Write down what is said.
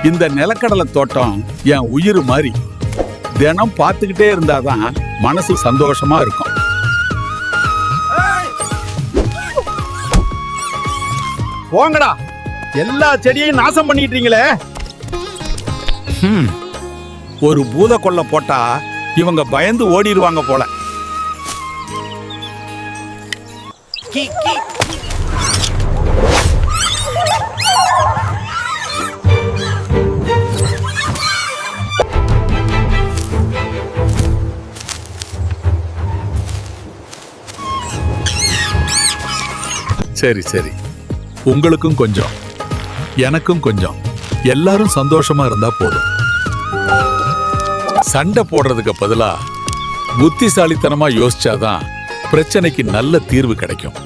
இந்த நிலக்கடலை தோட்டம் என் உயிர் மாதிரி. தினம் பார்த்துக்கிட்டே இருந்தாதான் மனசு சந்தோஷமா இருக்கும். போங்கடா, எல்லா செடியையும் நாசம் பண்ணிட்டீங்களே. ஒரு பூத கொள்ள போட்டா இவங்க பயந்து ஓடிடுவாங்க போல. சரி சரி, உங்களுக்கும் கொஞ்சம் எனக்கும் கொஞ்சம், எல்லாரும் சந்தோஷமா இருந்தா போதும். சண்டை போடுறதுக்கு பதிலா புத்திசாலித்தனமா யோசிச்சாதான் பிரச்சனைக்கு நல்ல தீர்வு கிடைக்கும்.